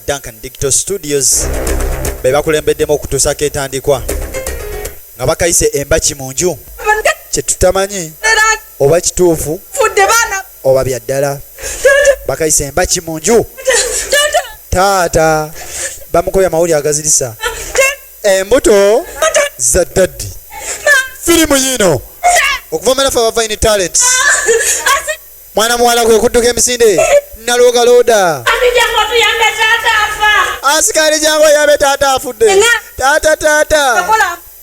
Duncan Digital Studios beba kulembeddemu okutuusako entandikwa nga bakayise embaki mu nju kye tutamanyi oba kituufu oba bya ddala bakayise embaki mu nju taata bamukobya amawulire agazirisa embuto za daddi firimu yino okuva manafe abavaini talent mwana muwala gwe kudduka emisinde naloogalooda asikali jangu yabe taata afudde taata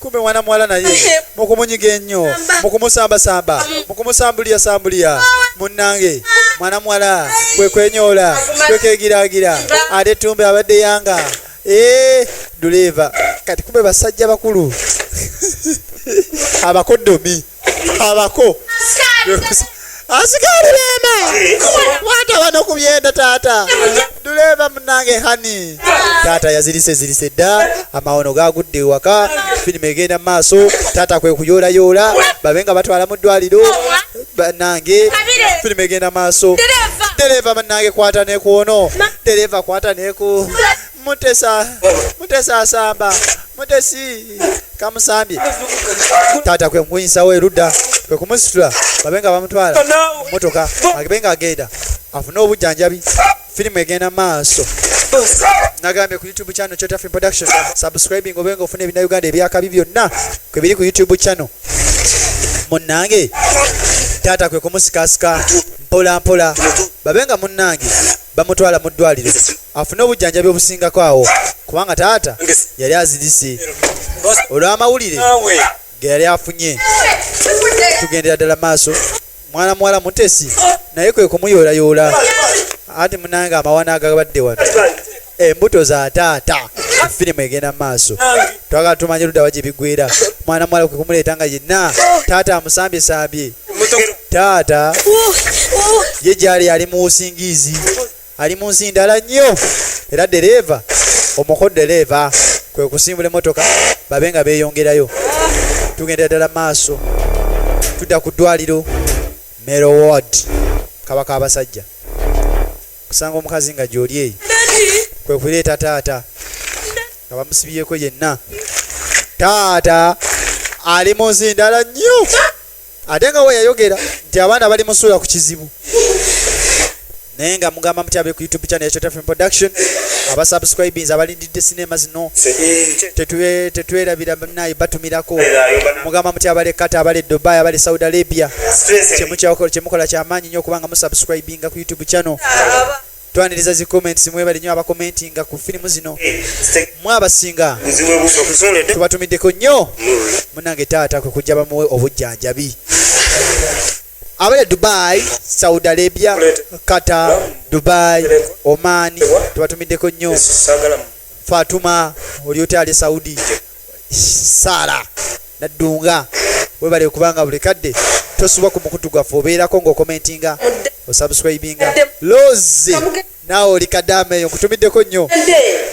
kumbe mwana muwala naye mukumunyiga ennyo mukumusambasamba mukumusambulya munnange mwana muwala gwe kwenyoola gwe keegiraagira ate tumbe abadde yanga duleva kati kumbe basajja bakulu abakodomi abako asikali bema wata wano kubyenda taata duleva munange hani taata yazirise dda amawono gagudde ewaka firimu egenda maaso taata kwe kuyoolayoola babenga batwala mu ddwaliro banange firimu egenda maaso dereva munange kwata nekuono dereva kwata neku mutesa asamba mutesi kamusambye taata kwe nkuyinsawo erudda kwe kumusitula babenga bamutwala motoka abenga agenda afune obujjanjabi firimu egenda maaso nagambye ku YouTube channel Chota Film Production subscribing obenga ofune ebina Uganda ebyakabi byonna kwe biri ku YouTube channel munnange taata kwe kumusikasika mpola babenga munnange bamutwala mu ddwaliro afune obujjanjabi obusingako awo kubanga taata yali azirise olw'amawulire ge yali afunye tugendera ddala maaso mwana muwala mutesi naye kwe kumuyoolayoola ati munange amawana agabadde wano embuto za taata firimu egenda maaso twagala tumanye ludda waje bigwera mwana muwala kwe kumuleeta nga yenna taata amusambye taata ye gyali ali mu busingiizi ali mu nsi ndala nnyo era dereva omukolo dereva kwe kusimbula emotoka babenga beeyongerayo tugendera ddala maaso tudda ku ddwaliro Mero Ward kabaka abasajja kusanga omukazi nga gyoli eyo kwe kuleeta taata nga bamusibyeko yenna taata ali mu nsi ndala nnyo ate nga we yayogera nti abaana bali musuula ku kizibu naye nga mugamba mutyabe ku YouTube channel ya Chota Film Production abasubscribings abalindidde sinema zino tetwerabira naye batumirako mugamba mutya abali Qatar abali Dubai abali Saudi Arabia kyemukola kyamaanyi nnyo kubanga musubscribinga ku YouTube channel twaniriza zi comments mwebali nnyo abakomentinga ku firimu zino mwabasinga tubatumiddeko nnyo munange taata kwe kujja bamuwe obujjanjabi abale Dubai, Saudi Arabia, Qatar, Dubai, Oman tubatumiddeko nnyo Fatuma olyote ali Saudi Sara Nadunga webale kubanga buli kadde tosuba ku mukutu gwafe obeerako ng'okomentinga osubscribinga Loze nawe oli kadame eyo nkutumiddeko nnyo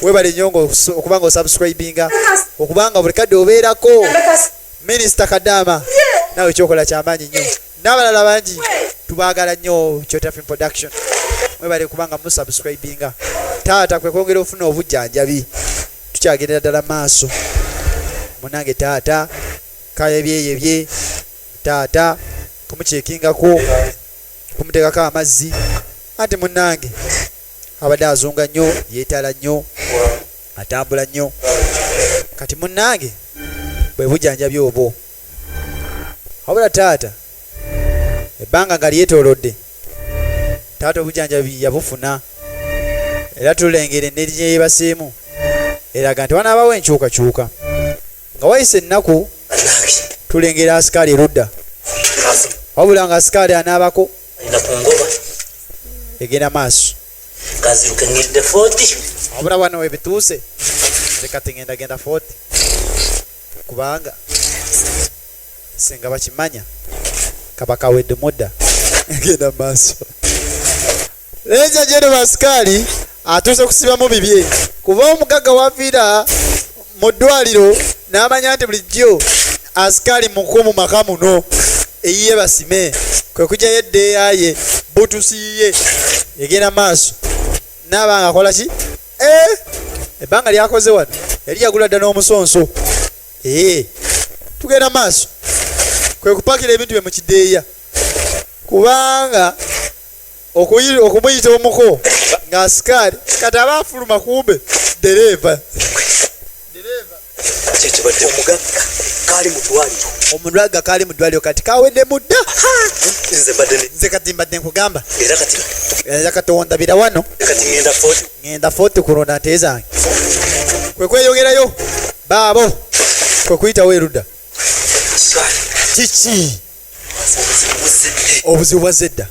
webale nnyo okubanga osubscribinga okubanga buli kadde obeerako Minister Kadama nawe kyokola kyamaanyi nnyo n'abalala bangi tubaagala nnyo Chota Film Production mwebale kubanga musubscribinga taata kwe kwongera ofuna obujjanjabi tukyagendera ddala maaso munange taata kayebyeyebye taata kumukyekingako kumuteekako amazzi ate munange abadde azunga nnyo yeetala nnyo atambula nnyo kati munange bwe bujjanjabi obwo wabula taata ebbanga nga lyetoolodde taata obujjanjabi yabufuna era tulengera enneri gye yeebaseemu eraga nti wanaabawo enkyukakyuka nga wayise ennaku tulengera asikaali erudda wabula nga asikaali anaabako egenda maaso wabula wano webituuse kati ngenda 40 kubanga senga bakimanya kabaka wedde mudda egenda maaso lenja jeno basikali atuuse kusibamu bibye kuba omugagga wafiira mu ddwaliro n'amanya nti bulijjo asikali mukumu maka muno eyiye basime kwe kujja yeddeeyaye butusiiye egenda maaso n'abanga akola ki ebbanga lyakoze wano yali yagula dda n'omusonso. Tugenda maaso kwe kupakira ebintu bye mu kideeya kubanga okumuyita omuko ng'asikaali kati aba afuluma kumbe dereeva. Omulagga kaali mu ddwaliro kati kawedde mudda. Nze kati mbadde nkugamba era kati wondabira wano ŋŋenda Fort kulonda nte zange kwe kweyogerayo baabo kwe kuyitawo erudda. Kiki obuzibu bwazze edda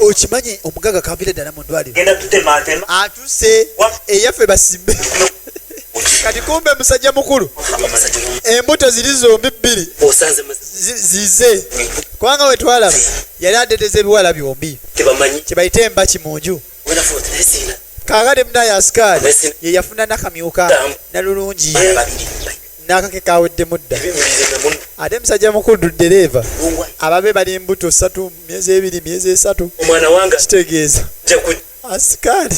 okimanyi omugagga kavire ddala mu ddwaliro atuse eyaffe basimbe kati kumbe musajja mukulu embuto ziri zombi bbiri zize kubanga wetwalaba yali adeteza ebiwala byombi kyebayita embaki mu nju. Kaakati munaye asikaali ye yafuna nakamyuka nalulungi n'akake kawedde mudda ate musajja mukulu dereeva ababe bali mbuto 3 myezi 2 myezi 3 kitegeeza asikaali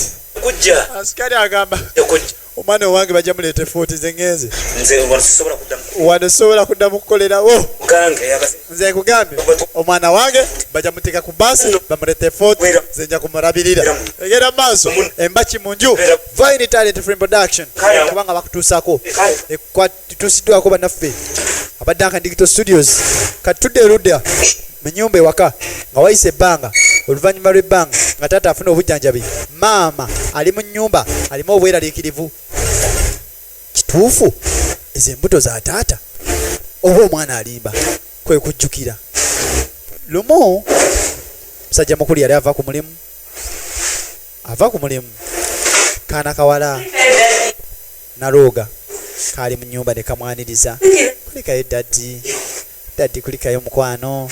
agamba omwana owange bajja muleete Fort ze ngenze wano sobola kuddamu kukolerawo. Nze kugambye omwana wange bajja muteeka ku baasi bamuleete Fort ze nja kumulabirira. Egenda maaso embaki mu nju Vine Talent Film Production kubanga bakutuusako tusiddwako bannaffe abaddanka Digital Studios kati tudde erudda mu nnyumba ewaka nga wayise ebbanga. Oluvannyuma lw'ebbanga nga taata afuna obujjanjabi maama ali mu nnyumba alimu obweraliikirivu. Kituufu ezo embuto za taata oba omwana alimba kwe kujjukira. Lumu musajja mukulu yali ava ku mulimu kaana kawala nalooga kaali mu nnyumba ne kamwaniriza kulikayo daddi kulikayo mukwano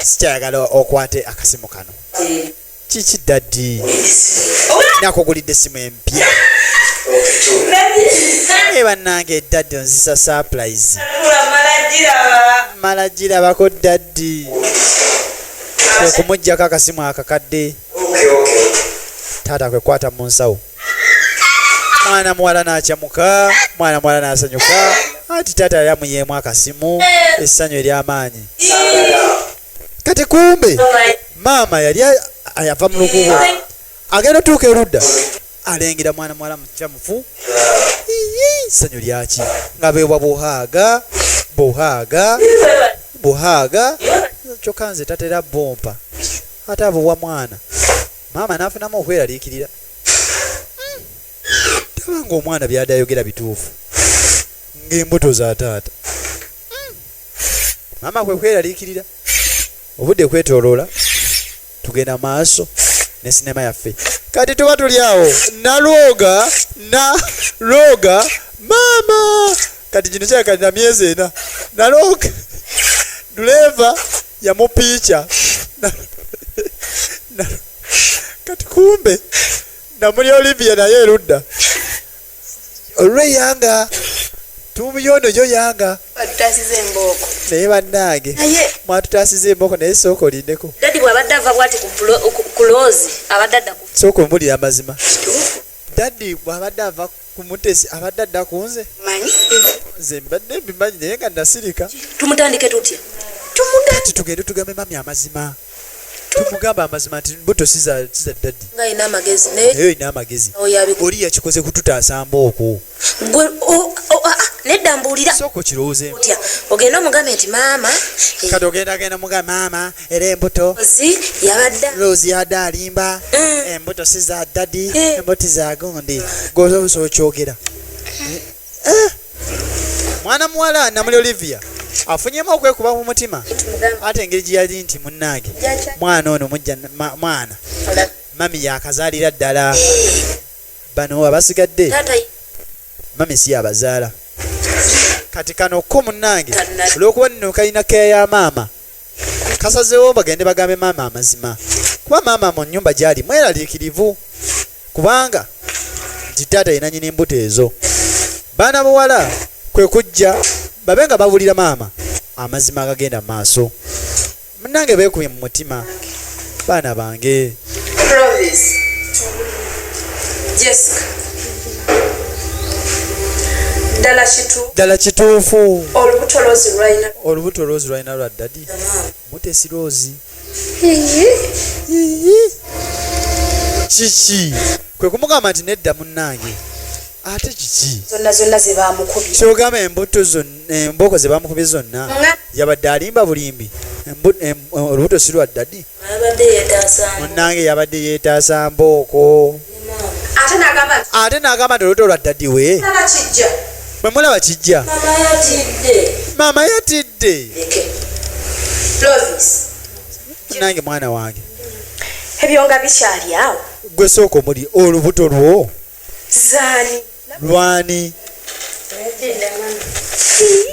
sikyayagala okwate akasimu kano. Kiki daddi nakugulidde essimu empya bannange daddi onzisa surprise mala girabako daddi okumuggyako akasimu akakadde taata kwekwata mu nsawo mwana muwala n'akyamuka mwana muwala n'asanyuka ati taata yali amuyeemu akasimu essanyu ery'amaanyi. Kati kumbe maama yali ayava mu lukubo agenda otuuka erudda alengera mwana muwala mukyamufu ssanyu lyaki nga beebwa buhaaga kyokka nze tatera bompa ate abuwa mwana. Maama n'afunamu okweraliikirira tabanga omwana byadde ayogera bituufu ng'embuto za taata. Maama kwe kweraliikirira obudde kwetooloola tugenda maaso ne sinema yaffe. Kati tuba tuli awo nalooga maama kati kino kyakalina myezi 4 nalooga duleeva yamupiica kati kumbe namuli Olivia naye erudda olw'eyanga tumuyono yo yanga batutasize emboko naye bannange mwatutasize emboko naye sooka olindeko dadi bwabadde ava bwati ku loozi abadde adda ku sooka ombulira amazima dadi bwabadde ava ku mutesi abadde adda ku nze manyi nze mbadde mbimanyi naye nga nasirika. Tumutandike tutya? Kati tugende tugambe mami amazima tumugamba amazima nti mbuto siza dadi nga ina amagezi naye ina amagezi oli yakikoze kututaasa mbooko nedda mbuulira sooka kirowooze ogenda omugambe nti maama kati ogenda mugambe maama era embuto Rose yadde alimba embuto si za dadi embuto za gundi gozobusa okyogera. Mwana muwala namuli Olivia afunyemu okwekuba mu mutima ate engeri gye yali nti munnange mwana ono mujja mwana mami yakazaalira ddala bano abasigadde mami si abazaala. Kati kano ko munnange olw'okuba nno kalina keeya ya maama kasazeewo bagende bagambe maama amazima kuba maama mu nnyumba gyali mweraliikirivu kubanga nti taata yina nyini embuto ezo. Baana bawala kwe kujja babe nga bawulira maama amazima agagenda mu maaso. Munnange beekubye mu mutima baana bange Jessica. Dala kituufu olubuto Rose lwalina lwa ddadi mutesi Rose kiki kwe kumugamba nti nedda munnange ate kiki zonna ze bamukubye kyogamba emboko ze bamukubye zonna yabadde alimba bulimbi olubuto si lwa ddadi munnange yabadde yeetaasa mbooko ate n'agamba nti olubuto lwa ddadi we bwe mulaba kijja maama yatidde munnange mwana wange ebyo nga bikyali awo gwe sooka omuli olubuto lwo zaani lwani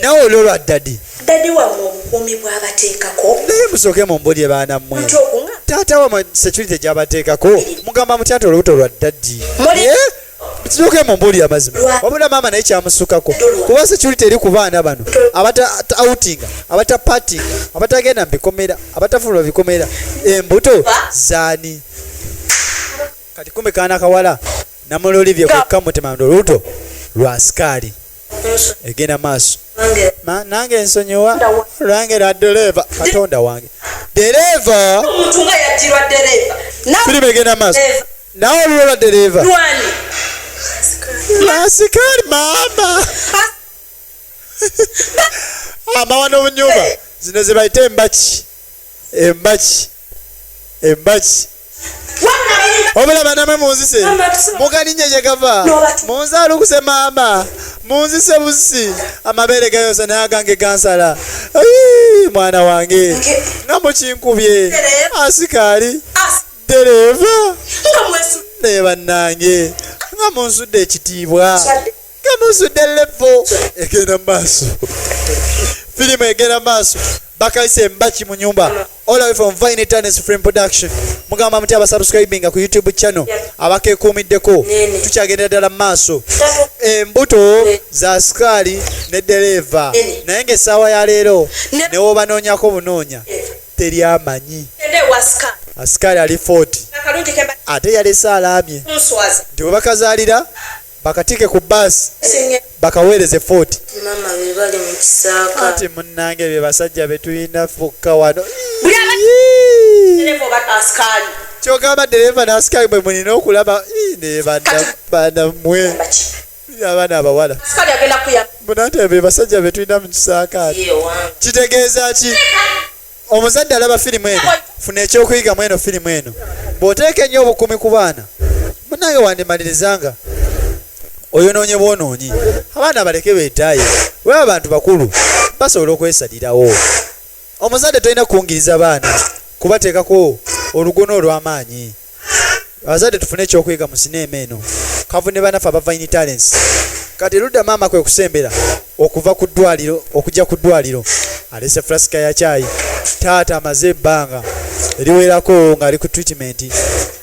nawe olwo lwa ddadi wammwe obukuumi bw'abateekako naye musooke mumbulye baana mmwe taata wamwe security gyabateekako mugamba mutya nti olubuto lwa ddadi musooke mumbulye amazima wabula maama naye kyamusukako kuba security eri ku baana bano abata outinga abata partinga abatagenda mu bikomera abatafulula bikomera embuto zaani kati kumbe kaana kawala namulolivye kwekka mutima olubuto lwa sikaali egenda maaso nange ensonyiwa lwange lwa dereva katonda wange dereva firimu egenda maaso nawe olulo lwa dereva sikaali maama amawa n'obunyumba zino ze bayita embaki obulaba namwe munzise mugalinnya gye gava munzaalukuse maama munzise busi amabeere gayosa naye agange gansala mwana wange nga mukinkubye asikaali dereva naye bannange nga munsudde ekitiibwa nga munsudde levo egenda maaso firimu egenda maaso bakayise embaki mu nyumba all away from Vine Eternals Frame Production mugamba muti abasubscribinga ku YouTube channel abakekuumiddeko tukyagendera ddala mu maaso embuto za sikaali ne dereva naye ng'essaawa ya leero ne wobanoonyako bunoonya teri amanyi asikaali ali 40 ate yalese alaamye nti we bakazaalira bakatike ku baasi bakaweereze 40 ati munnange bye basajja betulina fukka wano kyogamba dereva n'asikaali bwe mulina okulaba nebanammwe abaana abawala bunante be basajja betulina mu kisaakaati kitegeeza ki omuzadde alaba firimu eno funa ekyokuyigamu eno firimu eno bw'oteeka ennyo obukumi ku baana munnange wandimalirizanga oyonoonye bwonoonyi abaana baleke beetaaye weba abantu bakulu basobola okwesalirawo omuzadde tolina kungiriza baana kubateekako olugono olw'amaanyi abazadde tufune ekyokuyiga mu sineema eno kavune banaffe aba Vine Talents kati ludda maama kwe kusembera okuva ku ddwaliro okujja ku ddwaliro alese flasika ya caayi taata amaze ebbanga eriwerako ng'ali ku treatment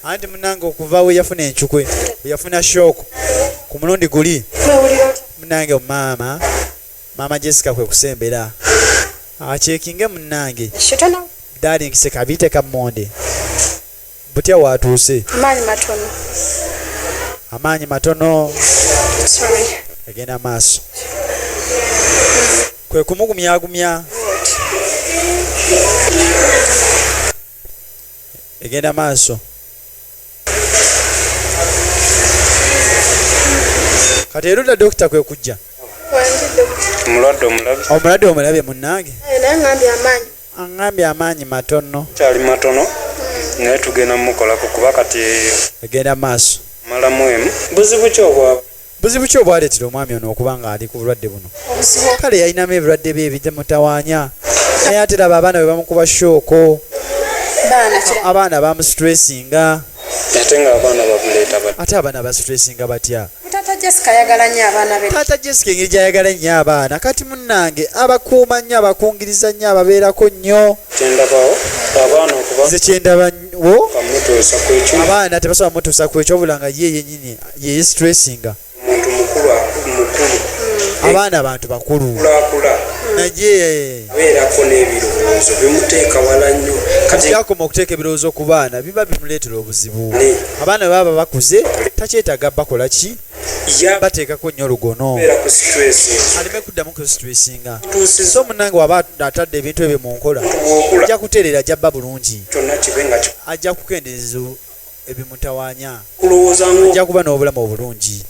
anti munnange okuva we yafuna encukwe we yafuna shock ku mulundi guli munnange maama Jessica kwe kusembera akyekinge munnange darling sekabite kammonde butya watuuse amaanyi matono egenda maaso kwe kumugumyagumya egenda maaso kati erudda dokita kwe kujja omulwadde omulabye munnange aŋŋambye amaanyi matono kyali matono naye tugenda mukolako kuba kati egenda maaso malamu emu buzibu ki obwaleetera omwami ono okuba nga ali ku bulwadde buno kale yalinamu ebirwadde bye ebimutawaanya naye ate raba abaana bwe bamukuba shooko abaana bamusitressinga ate abaana basitressinga batya taata Jessica ayagala nnyo abaana be taata Jessica engeri gy'ayagala nnyo abaana kati munnange abakuuma nnyo abakungiriza nnyo ababeerako nnyo nze kyendabawo abaana tebasobola mutuusa ku ekyo obula nga ye yennyini yeye stressinga abaana abantu bakulu naye abeerako n'ebirowoozo bimuteeka wala nnyo kati akoma okuteeka ebirowoozo ku baana biba bimuleetera obuzibu. Abaana baba bakuze takyetaaga bakola ki bateekako nnyo olugono yabeera ku stress aleme kuddamu kusitressinga. So munnange waba atadde ebintu ebyo mu nkola bw'okula ajja kutereera ajjabba bulungi, kyonna kibe nga ajja kukendeeza ebimutawaanya, kikulowooza ngo ajja kuba n'obulamu obulungi.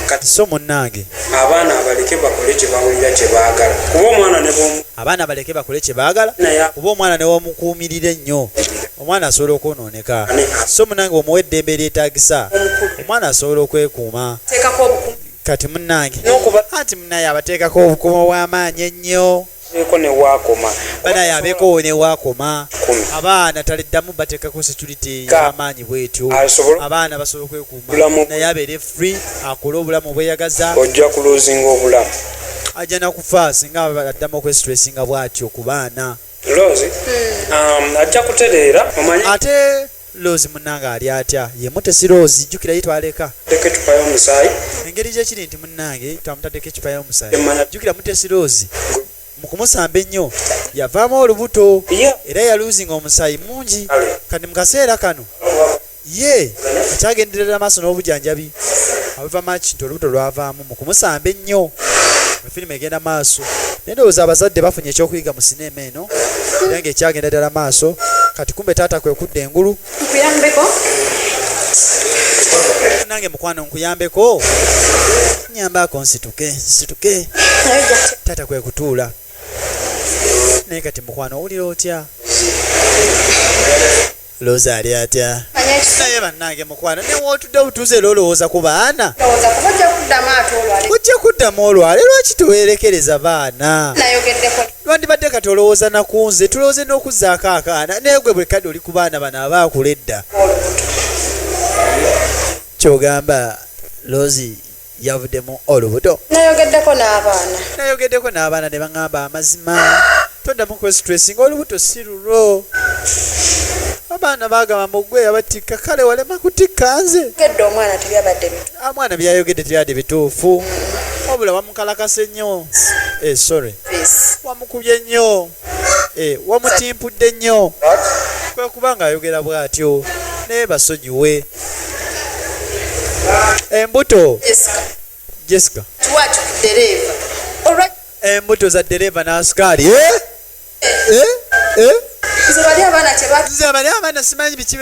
kati So munnange abaana abaleke bakole kye bawulira kye baagala kuba omwana ne bwomu abaana baleke bakole kye baagala naye kuba omwana ne wamukuumirira ennyo omwana asobola okwonooneka. So munnange omuwa eddembe eryetaagisa omwana asobola okwekuuma. teekako obukumu Kati munnange n'okuba anti munnaye abateekako obukuuma bw'amaanyi ennyo, eko ne waakoma banaye abeeko ne waakoma. kumi Abaana taliddamu bateekako security y'amaanyi bwetyo. asobola Abaana basobola okwekuuma Bulamu. naye abeere free, akole obulamu obweyagaza. ojja kuloozinga obulamu Ajja nakufa singa addamu okwestressinga bw'atyo ku baana. loozi ajja kutereera omanyi Ate Loozi munnange ali atya? Ye mutesi Loozi, jjukira ye twaleka. teka ecupa y'omusaayi Engeri gyekiri nti munnange twamutaddeko ecupa y'omusaayi. Emmanya- Jjukira mutesi Loozi mu kumusamba ennyo yavaamu olubuto Yeah. era yaluuzinga omusaayi mungi. Kale. Kati mu kaseera kano ye akyagenderera maaso n'obujjanjabi abuva maki nti olubuto lwavaamu mu kumusamba ennyo. Efirimu egenda maaso naye ndowooza abazadde bafunye ekyokuyiga mu sinema eno era ng'ekyagenda ddala maaso. Kati kumbe taata kwe kudda engulu. nkuyambeko Nange mukwano nkuyambeko, nyambako nsituke taata kwe kutuula. Naye kati mukwano owulira otya? Loozi ali atya? manya ekisa Naye bannange mukwano ne wootudde obutuuze era olowooza ku baana ndowooza kuba ojja kuddamu ate olwale ojja kuddamu olwale. Lwaki tuweerekereza baana? nayogeddeko Lwandibadde kati olowooza naku nze tulowooze n'okuzzaako akaana naye gwe bwe kadde oli ku baana bano abaakula edda. Kyogamba Loozi yavuddemu olubuto. nayogeddeko n'abaana Nayogeddeko n'abaana ne baŋŋamba amazima toddamu kwestressinga olubuto si lulwo. Abaana baagamba mugwe yabatikka kale walema kutikka nze. gedde omwana tebyabadde bitu Omwana byayogedde tebyadde bituufu wabula wamukalakase nnyo. Sorry, wamukubye nnyo, wamutimpudde nnyo. Kwe kuba ng'ayogera bw'atyo naye basonyiwe. Embuto Jessica, tuwaki ku dereeva olwaki embuto za ddereeva n'asikaali. nze bali abaana kyebali Nze abali abaana simanyi biki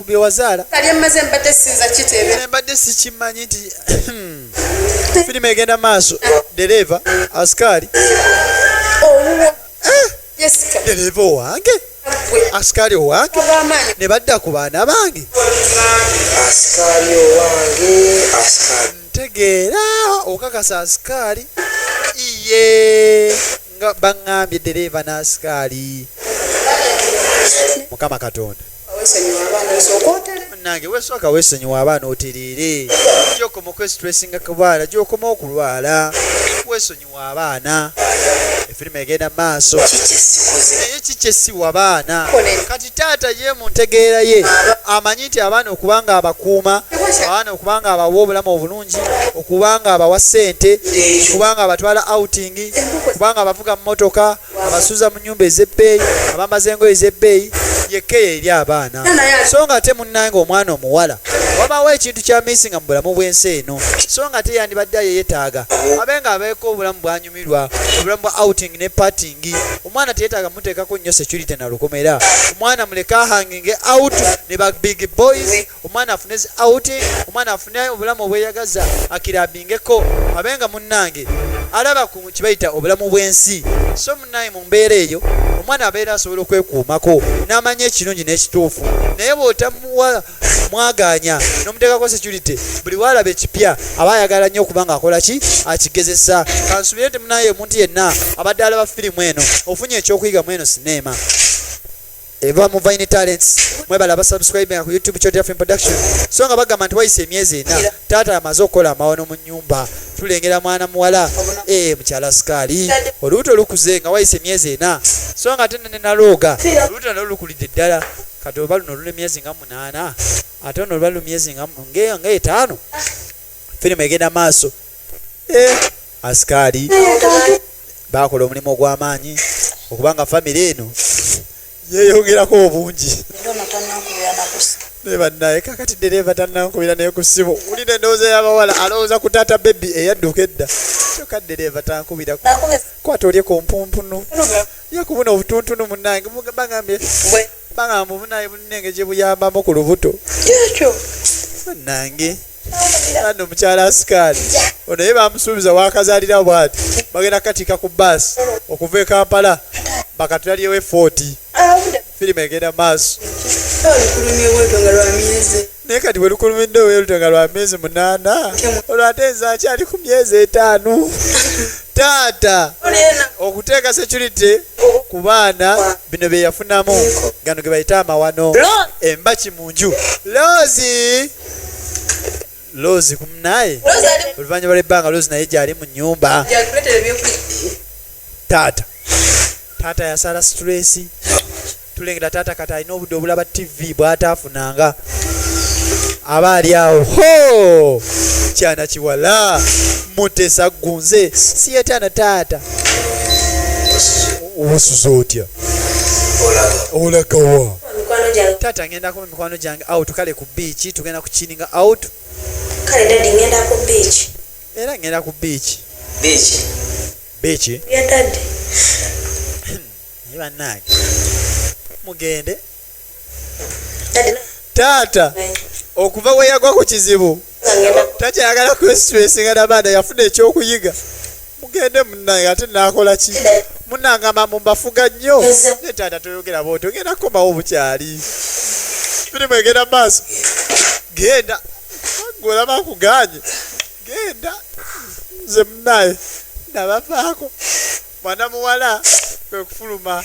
byewazaala. emaze mbadde sinza kiteebe Mbadde sikimanyi nti firimu egenda maaso. Ddereeva asikaali. owuwo Jessica Ddereeva owange gwe asikaali owange obw'amaanyi ne badda ku baana bange. asikaali owange asikaali Ntegeera okakasa asikaali iye nga baŋŋambye ddereeva n'asikaali. Mukama Katonda awesonyiwa abaana osooka otere nange weesooka weesonyiwa abaana otereere. Gy'okoma okwestressinga ku baana gy'okoma okulwala. Weesonyiwa abaana. Efirimu egenda maaso. Naye kikyesiwa abaana. Kati taata ye mu ntegeera ye amanyi nti abaana okubanga abakuuma, abaana okubanga abawa obulamu obulungi, okubanga abawa ssente, okubanga abatwala outing, okubanga abavuga mu motoka, abasuuza mu nnyumba ez'ebbeeyi, abambaza engoye ez'ebbeeyi, yekkeeya eri abaana. So nga ate munnange omwana omuwala wabaawo ekintu kya misinga mu bulamu bw'ensi eno, so nga ate yandibadde yeetaaga abe nga abeeko obulamu bwanyumirwa, obulamu bwa outing ne parting. Omwana teyeetaaga muteekako nnyo security na lukomera. Omwana muleke ahanginge out ne ba big boys. Omwana afune outing, omwana afune obulamu obweyagaza, akirabingeko abenga munnange alaba ku kibayita obulamu bw'ensi. So munnange mu mbeera eyo omwana abeera asobola okwekuumako n'amanya ekirungi n'ekituufu. Naye bw'otamuwa mwaganya n'omuteekako security, buli waalaba ekipya aba ayagala nnyo okubanga akola ki akigezesa. Kansubire nti munaye omuntu yenna abadde alaba firimu eno ofunye ekyokuyiga mu eno sinema eva mu Vine Talents. Mwebala abasubscribe ku YouTube channel ya Film Production. So nga bagamba nti wayise emyezi ena taata amaze okukola amawono mu nnyumba. Tulengera mwana muwala mukyala sikaali olubuto lukuze nga wayise emyezi ena. So nga ate ne nalooga olubuto nalwo lukulidde ddala. Kati oba luno luli emyezi nga 8 ate ono luba lu myezi nga 5. Firimu egenda maaso. Asikaali bakola omulimu ogw'amaanyi okubanga famire eno yeyongerako obungi ne bannaye kakati dereva tannankubira naye ku ssimu ulina endowooza y'abawala alowooza ku taata bebi eyadduka edda kyokka dereva tankubira kwata olye kompumpunu yakubuna obutuntunu munnange bagamba obunaye bunnenge gye buyambamu ku lubuto munnange ano omukyala asikaali ono ye bamusuubiza wakazaalira bwati bagenda katika ku baasi okuva e Kampala bakatulaliyewo 40 firimu egenda maaso naye kati bwe lukulumiddewo olutonga lwa myezi 8 olwo ate nze akyali ku myezi 5 taata okuteeka security ku baana bino bye yafunamu gano ge bayita amawano embaki mu nju Lozi kumnaye oluvannyuma lw'ebbanga Lozi naye gyali mu nnyumba taata yasala stress tulengera taata kati alina obudde obulaba TV bw'ataafunanga aba ali awo kyana kiwala mutesa gunze siyetana taata obusuza otya olagawa taata ngenda ku mikwano gyange out kale ku beach tugenda kuchininga out kale dadi ngenda ku beach era ngenda ku beach ya dadi bannange mugende taata okuva we yagwa ku kizibu takyayagala kwesitressinga nabaana yafuna ekyokuyiga mugende munnange ate nakola ki munnangamba mumbafuga nnyo ne taata toyogera booti ogenda kukomawo obukyali firimu egenda maaso genda golaba akuganye genda nze munnaye nabavaako mwana muwala kwe kufuluma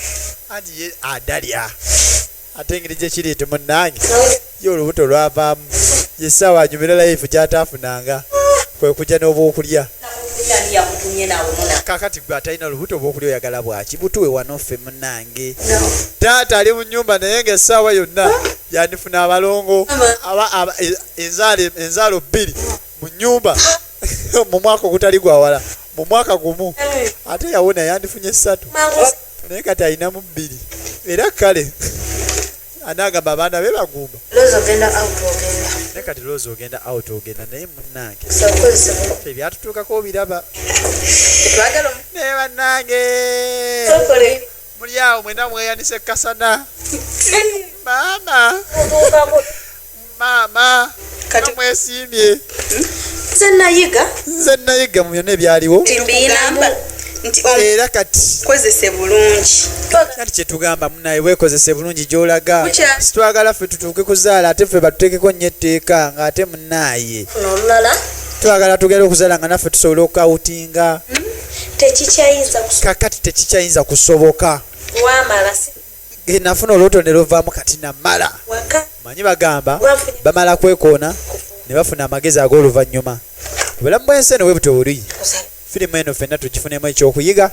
anti ye adalya ate engeri gye kiri munnange ye olubuto lwavaamu ye ssaawa anyumira life gyataafunanga kwe kujja n'obwokulya kakati gwe atalina lubuto obwokulya oyagala bwaki butuwe wanoffe munnange taata ali mu nnyumba naye ng'essaawa yonna yandifuna abalongo enzaalo 2 mu nnyumba mu mwaka ogutali gwawala mu mwaka gumu ate yawona yandifunye 3 naye kati alinamu 2 era kale anagamba abaana be bagumba naye kati Lozi ogenda out ogenda naye munnange ebyatutuukako biraba naye bannange muli awo mwena mweyanise kasana maama mwesiimye nze nayiga mu byonna ebyaliwo era kati kozese bulungi kati kyetugamba munaye weekozese bulungi gy'olaga situwagala ffe tutuuke kuzaala ate ffe batuteekeko nnyo etteeka ng'ate munaye twagala tugenda okuzaala nga naffe tusobole okawutinga kakati tekikyayinza kusoboka nafuna olubuto ne luvaamu kati namala manyi bagamba bamala kwekoona ne bafuna amagezi ag'oluvannyuma obulamu bw'ensi eno bwe buto buli firimu eno ffenna tugifunemu ekyokuyiga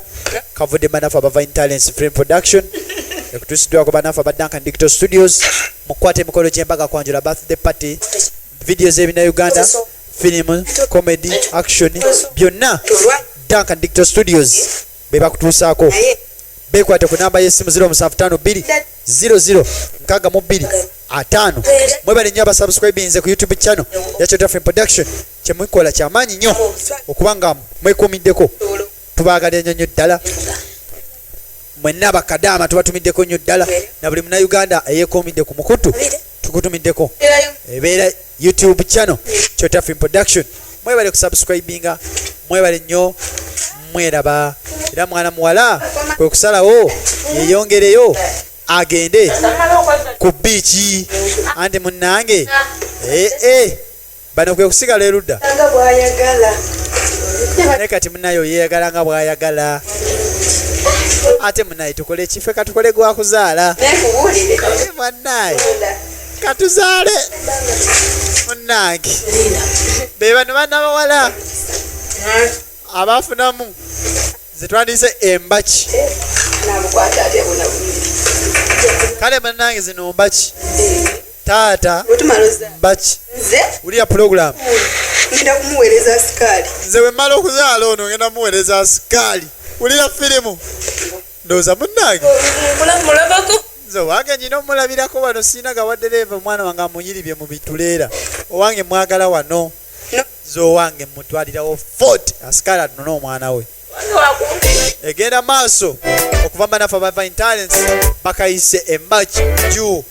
kavudde banafu aba Vine Talents Film Production ekutuusiddwako banafu aba Duncan Digital Studios mukwata emikolo gy'embaga kwanjula birthday party videos ebina Uganda film comedy action byonna Duncan Digital Studios be bakutuusaako bekwate ku namba y'essimu 0752 00 62 mwebale nnyo abasubscribinze ku YouTube channel ya Chota Film Production kyemwikola kyamaanyi nnyo okubanga mwekuumiddeko tubaagala nnyo ddala mwenna abakadaama tubatumiddeko nnyo ddala na buli munnauganda eyeekuumidde ku mukutu tukutumiddeko ebeera YouTube channel Chota Film Production mwebale kusubscribinga mwebale nnyo mweraba era mwana muwala kwe kusalawo yeyongereyo agende ku biiki anti munnange bano kwe kusigala erudda naye kati munnayo yeeyagala nga bw'ayagala ate munnaye tukole ekifo katukole gwakuzaala mwannaye katuzaale munnange be bano baana bawala abafunamu zetwandiyise embaki kale munnange zino mbaki taata mbaki uliya pulogulamu ngenda kumuweereza sikaali nze bwe mmala okuzaala ono ngenda muweereza sikaali ulira firimu ndowooza munnange mulabako nze owange nyina omulabirako wano siina gawaddereeva omwana wange amunyiribye mu bituleera owange mwagala wano nze owange mutwalirawo fort asikala nona omwana we egenda maaso okuva banafu aba Vine Talents bakayise embaki ju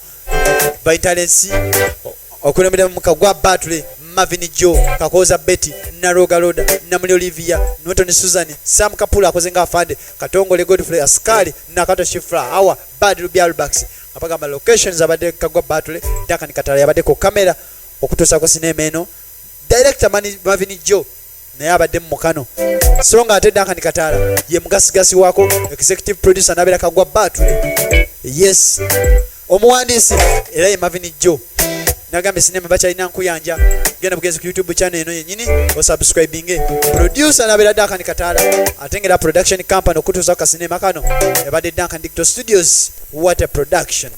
Vine Talents okulembera mu kagwa batule Mavini Joe, Kakoza Betty, Naroga Roda, Namuli Olivia, Norton Susan, Sam Kapula akoze nga afande, Katongole Godfrey Askari, Nakato Shifra, Awa, Bad Ruby Albax. Apagamba locations abadde kagwa batule, Dakan Katala yabadde ko kamera okutuusa ko sinema eno. Director Mavini Joe naye abadde mu mukano. So nga ate Dakan Katala ye mugasigasi wako, executive producer nabera kagwa batule. Yes. Omuwandiisi era ye Mavini Joe. Nagambe sinema bachayina nkuyanja genda bugezi ku YouTube channel eno yenyini osubscribinge producer nabera Dakan Katala atengera production company okutuusa ka sinema kano ebadde Dakan Digital Studios. What a production.